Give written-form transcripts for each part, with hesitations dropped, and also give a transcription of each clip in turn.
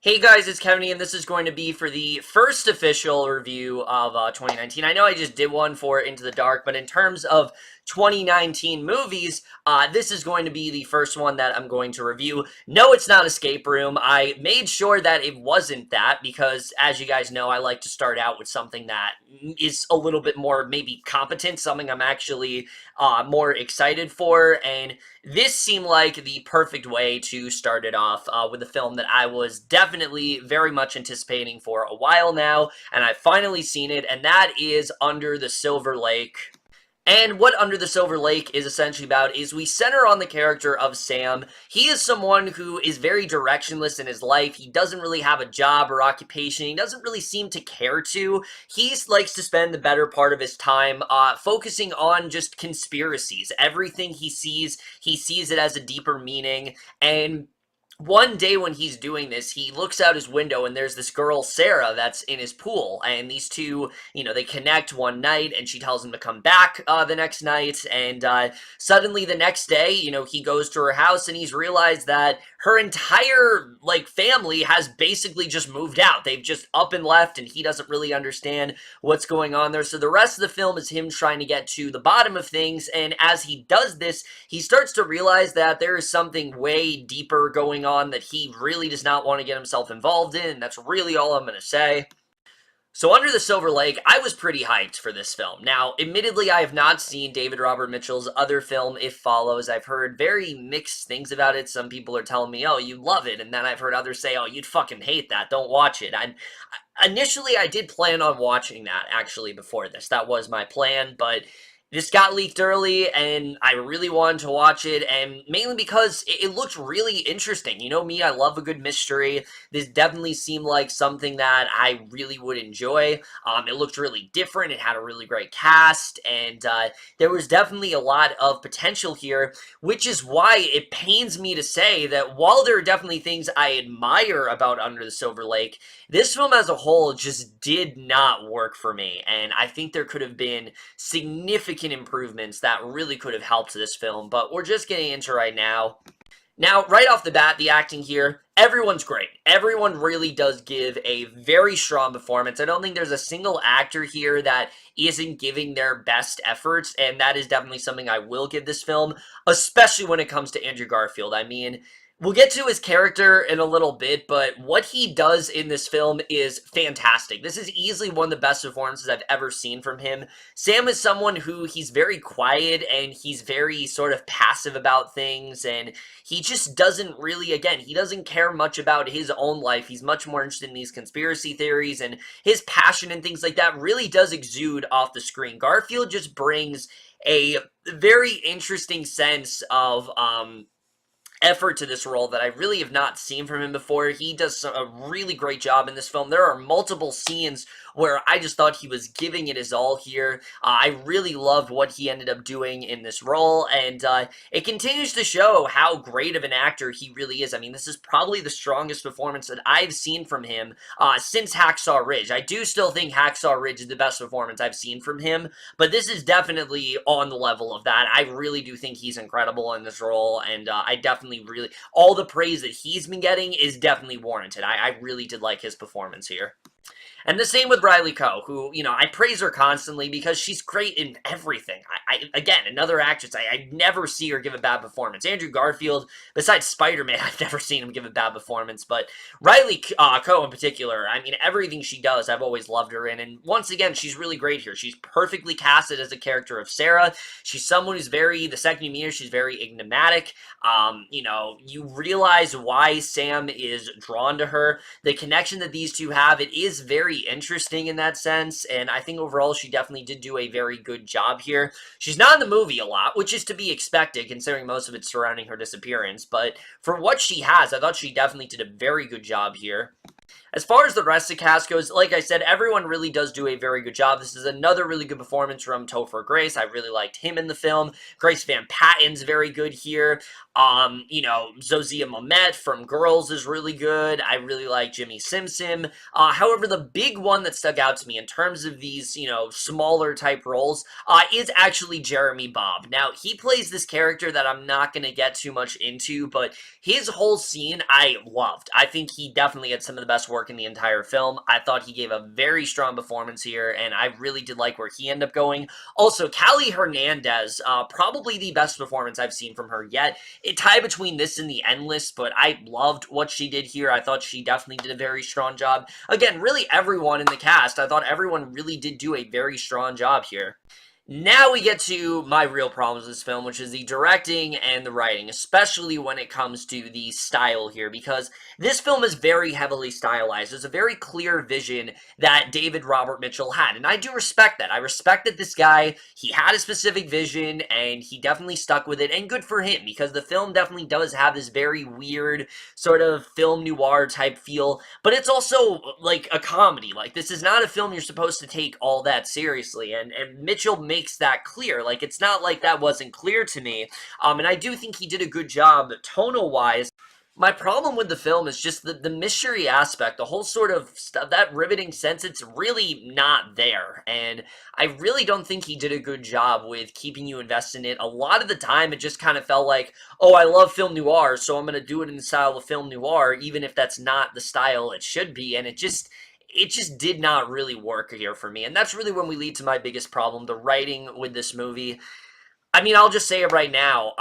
Hey guys, it's Kevin, and this is going to be for the first official review of 2019. I know I just did one for Into the Dark, but in terms of 2019 movies, this is going to be the first one that I'm going to review. No, it's not Escape Room. I made sure that it wasn't that because, as you guys know, I like to start out with something that is a little bit more maybe competent, something I'm actually more excited for, and this seemed like the perfect way to start it off with a film that I was definitely very much anticipating for a while now, and I've finally seen it, and that is Under the Silver Lake. And what Under the Silver Lake is essentially about is we center on the character of Sam. He is someone who is very directionless in his life. He doesn't really have a job or occupation. He doesn't really seem to care to. He likes to spend the better part of his time focusing on just conspiracies. Everything he sees it as a deeper meaning. And one day when he's doing this, he looks out his window and there's this girl, Sarah, that's in his pool. And these two, they connect one night and she tells him to come back the next night. And suddenly the next day, he goes to her house and he's realized that her entire, family has basically just moved out. They've just up and left and he doesn't really understand what's going on there. So the rest of the film is him trying to get to the bottom of things. And as he does this, he starts to realize that there is something way deeper going on that he really does not want to get himself involved in, and that's really all I'm going to say. So Under the Silver Lake, I was pretty hyped for this film. Now, admittedly, I have not seen David Robert Mitchell's other film, It Follows. I've heard very mixed things about it. Some people are telling me, oh, you love it, and then I've heard others say, oh, you'd fucking hate that, don't watch it. Initially, I did plan on watching that, actually, before this. That was my plan, but this got leaked early, and I really wanted to watch it, and mainly because it looked really interesting. You know me, I love a good mystery. This definitely seemed like something that I really would enjoy. It looked really different, it had a really great cast, and there was definitely a lot of potential here, which is why it pains me to say that while there are definitely things I admire about Under the Silver Lake, this film as a whole just did not work for me, and I think there could have been significant improvements that really could have helped this film, but we're just getting into right now. Now, right off the bat, the acting here, everyone's great. Everyone really does give a very strong performance. I don't think there's a single actor here that isn't giving their best efforts, and that is definitely something I will give this film, especially when it comes to Andrew Garfield. I mean, we'll get to his character in a little bit, but what he does in this film is fantastic. This is easily one of the best performances I've ever seen from him. Sam is someone who he's very quiet and he's very sort of passive about things, and he just doesn't really, again, he doesn't care much about his own life. He's much more interested in these conspiracy theories, and his passion and things like that really does exude off the screen. Garfield just brings a very interesting sense of, effort to this role that I really have not seen from him before. He does a really great job in this film. There are multiple scenes where I just thought he was giving it his all here. I really loved what he ended up doing in this role, and it continues to show how great of an actor he really is. I mean, this is probably the strongest performance that I've seen from him since Hacksaw Ridge. I do still think Hacksaw Ridge is the best performance I've seen from him, but this is definitely on the level of that. I really do think he's incredible in this role, and I definitely really, all the praise that he's been getting is definitely warranted. I really did like his performance here. And the same with Riley Keough, who, I praise her constantly because she's great in everything. Again, another actress, I never see her give a bad performance. Andrew Garfield, besides Spider-Man, I've never seen him give a bad performance, but Riley Keough in particular, I mean, everything she does, I've always loved her in, and once again, she's really great here. She's perfectly casted as a character of Sarah. She's someone who's the second you meet her, she's very enigmatic. You realize why Sam is drawn to her. The connection that these two have, it is very interesting in that sense, and I think overall she definitely did do a very good job here. She's not in the movie a lot, which is to be expected considering most of it's surrounding her disappearance, but for what she has, I thought she definitely did a very good job here. As far as the rest of the cast goes, like I said, everyone really does do a very good job. This is another really good performance from Topher Grace. I really liked him in the film. Grace Van-Patten's very good here. Zosia Mamet from Girls is really good. I really like Jimmi Simpson. However, the big one that stuck out to me in terms of these, smaller type roles, is actually Jeremy Bobb. Now, he plays this character that I'm not going to get too much into, but his whole scene I loved. I think he definitely had some of the best work in the entire film. I thought he gave a very strong performance here, and I really did like where he ended up going. Also, Callie Hernandez, probably the best performance I've seen from her yet. It tied between this and The Endless, but I loved what she did here. I thought she definitely did a very strong job. Again, really everyone in the cast, I thought everyone really did do a very strong job here. Now we get to my real problems with this film, which is the directing and the writing, especially when it comes to the style here, because this film is very heavily stylized. There's a very clear vision that David Robert Mitchell had, and I do respect that. I respect that this guy, he had a specific vision, and he definitely stuck with it, and good for him, because the film definitely does have this very weird sort of film noir type feel, but it's also like a comedy. Like, this is not a film you're supposed to take all that seriously, and Mitchell makes that clear. Like, it's not like that wasn't clear to me, and I do think he did a good job tonal-wise. My problem with the film is just the mystery aspect, the whole sort of stuff, that riveting sense, it's really not there, and I really don't think he did a good job with keeping you invested in it. A lot of the time, it just kind of felt like, oh, I love film noir, so I'm going to do it in the style of film noir, even if that's not the style it should be, and it just did not really work here for me, and that's really when we lead to my biggest problem, the writing with this movie. I mean, I'll just say it right now,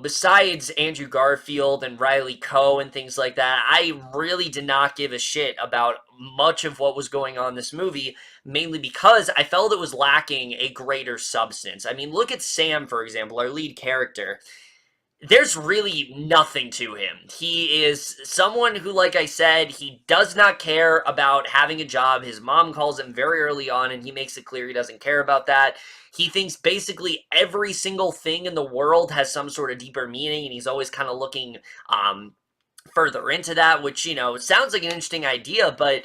besides Andrew Garfield and Riley Coe and things like that, I really did not give a shit about much of what was going on in this movie, mainly because I felt it was lacking a greater substance. I mean, look at Sam, for example, our lead character. There's really nothing to him. He is someone who, like I said, he does not care about having a job. His mom calls him very early on, and he makes it clear he doesn't care about that. He thinks basically every single thing in the world has some sort of deeper meaning, and he's always kind of looking further into that, which, sounds like an interesting idea, but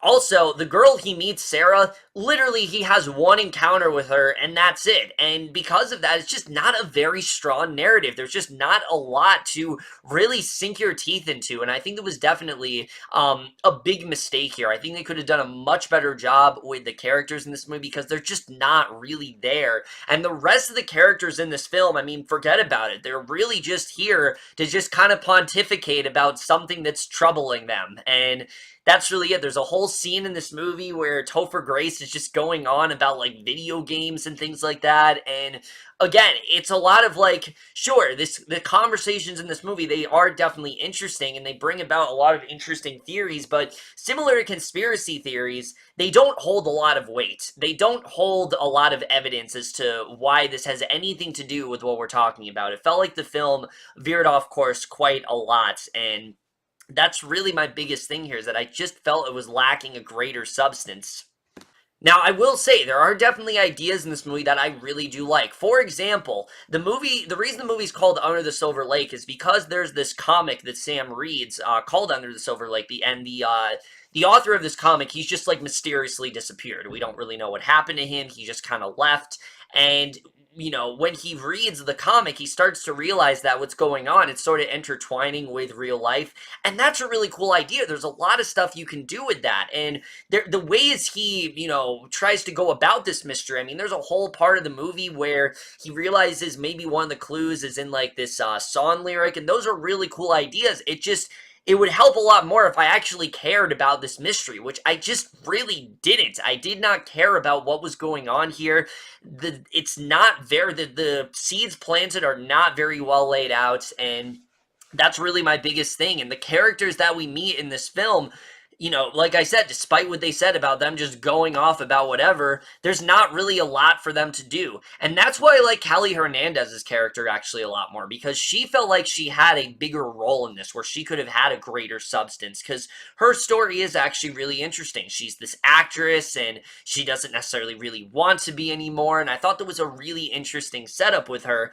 also, the girl he meets, Sarah, literally he has one encounter with her, and that's it. And because of that, it's just not a very strong narrative. There's just not a lot to really sink your teeth into, and I think it was definitely a big mistake here. I think they could have done a much better job with the characters in this movie because they're just not really there. And the rest of the characters in this film, I mean, forget about it. They're really just here to just kind of pontificate about something that's troubling them, and that's really it. There's a whole scene in this movie where Topher Grace is just going on about, like, video games and things like that, and again, it's a lot of, like, sure, the conversations in this movie, they are definitely interesting, and they bring about a lot of interesting theories, but similar to conspiracy theories, they don't hold a lot of weight. They don't hold a lot of evidence as to why this has anything to do with what we're talking about. It felt like the film veered off course quite a lot, and that's really my biggest thing here, is that I just felt it was lacking a greater substance. Now, I will say, there are definitely ideas in this movie that I really do like. For example, the reason the movie's called Under the Silver Lake is because there's this comic that Sam reads, called Under the Silver Lake, the author of this comic, he's just, like, mysteriously disappeared. We don't really know what happened to him, he just kind of left, and when he reads the comic, he starts to realize that what's going on, it's sort of intertwining with real life, and that's a really cool idea. There's a lot of stuff you can do with that, and the ways he, tries to go about this mystery, I mean, there's a whole part of the movie where he realizes maybe one of the clues is in, like, this song lyric, and those are really cool ideas. It would help a lot more if I actually cared about this mystery, which I just really didn't. I did not care about what was going on here. It's not very, the seeds planted are not very well laid out, and that's really my biggest thing. And the characters that we meet in this film, like I said, despite what they said about them just going off about whatever, there's not really a lot for them to do. And that's why I like Callie Hernandez's character actually a lot more, because she felt like she had a bigger role in this, where she could have had a greater substance, because her story is actually really interesting. She's this actress, and she doesn't necessarily really want to be anymore, and I thought that was a really interesting setup with her.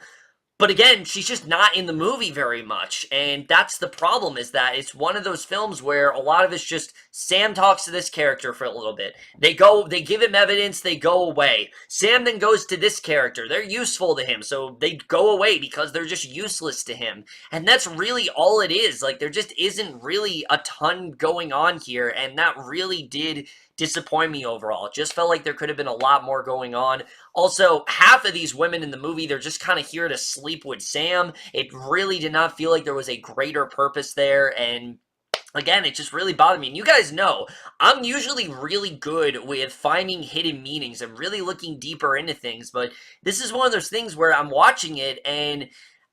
But again, she's just not in the movie very much, and that's the problem, is that it's one of those films where a lot of it's just Sam talks to this character for a little bit. They give him evidence, they go away. Sam then goes to this character. They're useful to him, so they go away because they're just useless to him. And that's really all it is. Like, there just isn't really a ton going on here, and that really did disappoint me overall. It just felt like there could have been a lot more going on. Also, half of these women in the movie, they're just kind of here to sleep with Sam. It really did not feel like there was a greater purpose there, and again, it just really bothered me. And you guys know, I'm usually really good with finding hidden meanings and really looking deeper into things, but this is one of those things where I'm watching it and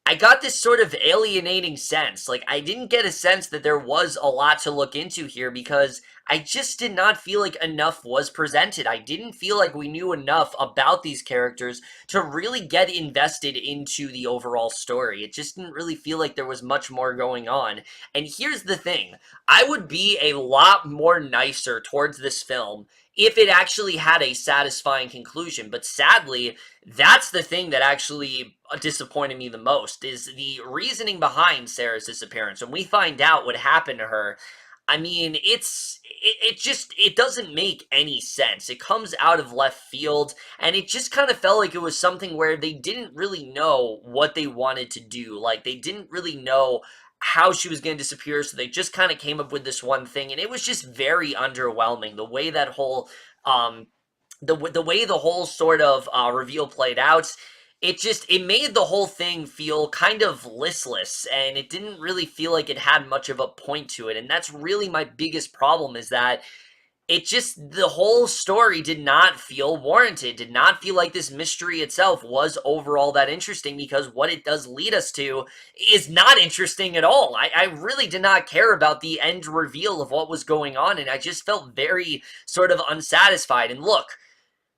I got this sort of alienating sense. Like, I didn't get a sense that there was a lot to look into here because I just did not feel like enough was presented. I didn't feel like we knew enough about these characters to really get invested into the overall story. It just didn't really feel like there was much more going on. And here's the thing. I would be a lot more nicer towards this film if it actually had a satisfying conclusion. But sadly, that's the thing that actually disappointed me the most, is the reasoning behind Sarah's disappearance. When we find out what happened to her, I mean, it doesn't make any sense. It comes out of left field, and it just kind of felt like it was something where they didn't really know what they wanted to do. Like, they didn't really know how she was going to disappear, so they just kind of came up with this one thing, and it was just very underwhelming. The way that whole, the way the whole sort of reveal played out, it made the whole thing feel kind of listless, and it didn't really feel like it had much of a point to it. And that's really my biggest problem, is that the whole story did not feel warranted, did not feel like this mystery itself was overall that interesting, because what it does lead us to is not interesting at all. I really did not care about the end reveal of what was going on, and I just felt very sort of unsatisfied. And look,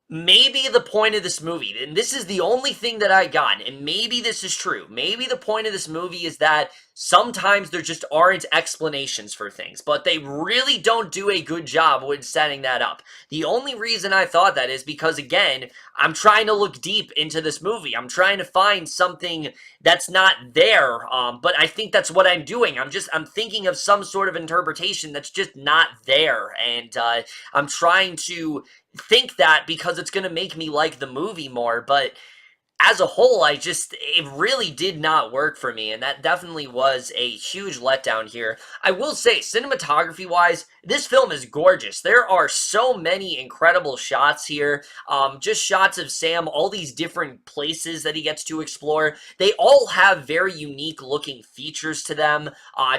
maybe the point of this movie, and this is the only thing that I got, and maybe this is true, maybe the point of this movie is that sometimes there just aren't explanations for things, but they really don't do a good job with setting that up. The only reason I thought that is because, again, I'm trying to look deep into this movie. I'm trying to find something that's not there, but I think that's what I'm doing. I'm thinking of some sort of interpretation that's just not there, and I'm trying to think that because it's going to make me like the movie more, but as a whole, it really did not work for me, and that definitely was a huge letdown here. I will say, cinematography-wise, this film is gorgeous. There are so many incredible shots here, just shots of Sam, all these different places that he gets to explore. They all have very unique-looking features to them,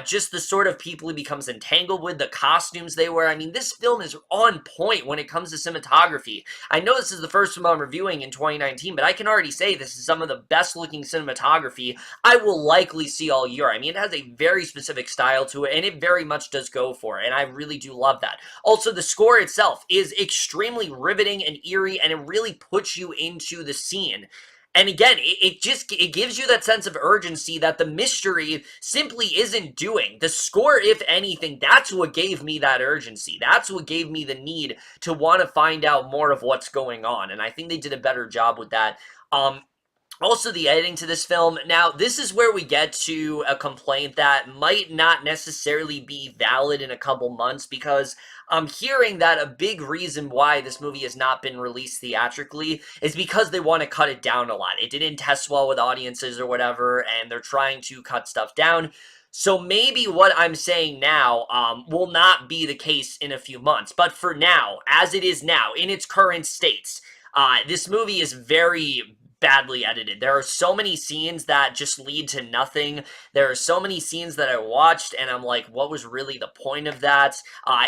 just the sort of people he becomes entangled with, the costumes they wear. I mean, this film is on point when it comes to cinematography. I know this is the first film I'm reviewing in 2019, but I can already say this is some of the best looking cinematography I will likely see all year. I mean, it has a very specific style to it, and it very much does go for it, and I really do love that. Also, the score itself is extremely riveting and eerie, and it really puts you into the scene. And again, it gives you that sense of urgency that the mystery simply isn't doing. The score, if anything, that's what gave me that urgency. That's what gave me the need to want to find out more of what's going on, and I think they did a better job with that. Also, the editing to this film. Now, this is where we get to a complaint that might not necessarily be valid in a couple months, because I'm hearing that a big reason why this movie has not been released theatrically is because they want to cut it down a lot. It didn't test well with audiences or whatever, and they're trying to cut stuff down. So maybe what I'm saying now will not be the case in a few months. But for now, as it is now, in its current states, this movie is very badly edited. There are so many scenes that just lead to nothing. There are so many scenes that I watched and I'm like, what was really the point of that?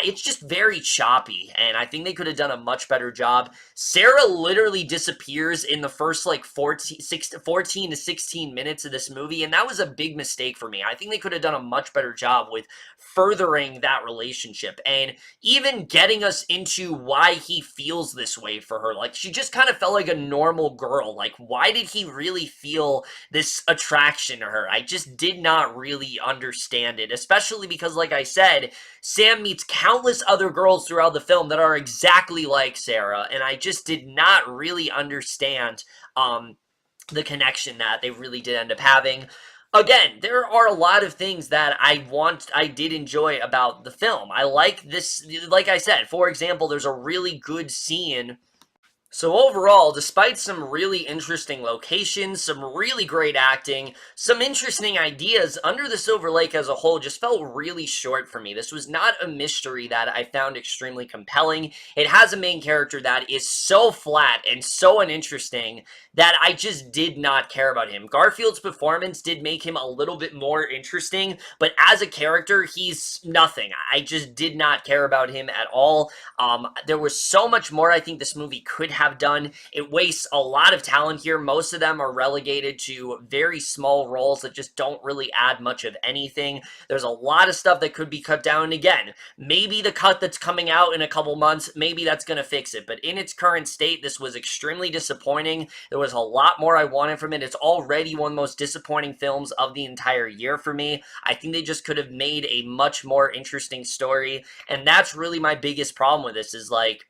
It's just very choppy, and I think they could have done a much better job. Sarah literally disappears in the first like 14 to 16 minutes of this movie, and that was a big mistake for me. I think they could have done a much better job with furthering that relationship and even getting us into why he feels this way for her. Like, she just kind of felt like a normal girl. Like, why did he really feel this attraction to her? I just did not really understand it, especially because, like I said, Sam meets countless other girls throughout the film that are exactly like Sarah, and I just did not really understand the connection that they really did end up having. Again, there are a lot of things that I did enjoy about the film. I like this, like I said, for example, there's a really good scene. So overall, despite some really interesting locations, some really great acting, some interesting ideas, Under the Silver Lake as a whole just felt really short for me. This was not a mystery that I found extremely compelling. It has a main character that is so flat and so uninteresting that I just did not care about him. Garfield's performance did make him a little bit more interesting, but as a character, he's nothing. I just did not care about him at all. There was so much more I think this movie could have done. It wastes a lot of talent here. Most of them are relegated to very small roles that just don't really add much of anything. There's a lot of stuff that could be cut down. And again, maybe the cut that's coming out in a couple months, maybe that's going to fix it. But in its current state, this was extremely disappointing. There was a lot more I wanted from it. It's already one of the most disappointing films of the entire year for me. I think they just could have made a much more interesting story. And that's really my biggest problem with this is like,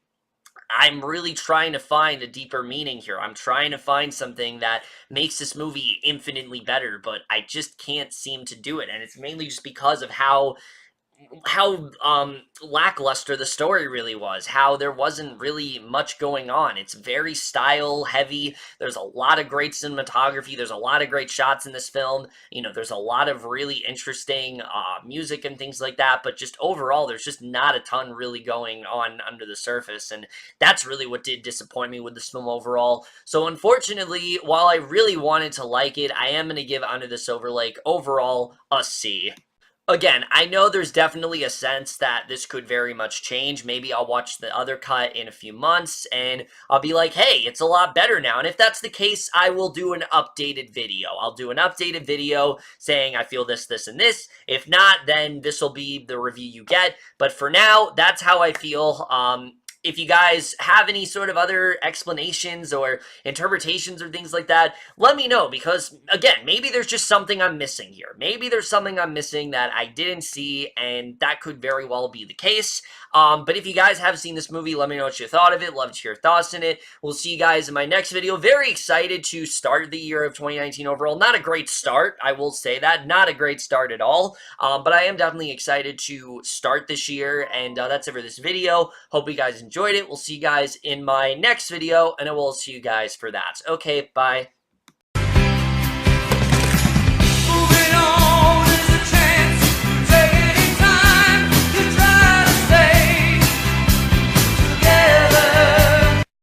I'm really trying to find a deeper meaning here. I'm trying to find something that makes this movie infinitely better, but I just can't seem to do it. And it's mainly just because of how lackluster the story really was, how there wasn't really much going on. It's very style heavy. There's a lot of great cinematography. There's a lot of great shots in this film. You know, there's a lot of really interesting music and things like that, but just overall, there's just not a ton really going on under the surface, and that's really what did disappoint me with this film overall. So unfortunately, while I really wanted to like it, I am going to give Under the Silver Lake overall a C. Again, I know there's definitely a sense that this could very much change. Maybe I'll watch the other cut in a few months and I'll be like, hey, it's a lot better now. And if that's the case, I will do an updated video. I'll do an updated video saying I feel this, this, and this. If not, then this will be the review you get. But for now, that's how I feel. If you guys have any sort of other explanations or interpretations or things like that, let me know, because again, maybe there's just something I'm missing here. Maybe there's something I'm missing that I didn't see, and that could very well be the case. But if you guys have seen this movie, let me know what you thought of it. Love to hear your thoughts in it. We'll see you guys in my next video. Very excited to start the year of 2019 overall. Not a great start, I will say that. Not a great start at all. But I am definitely excited to start this year, and that's it for this video. Hope you guys enjoyed it. We'll see you guys in my next video, and I will see you guys for that. Okay, bye.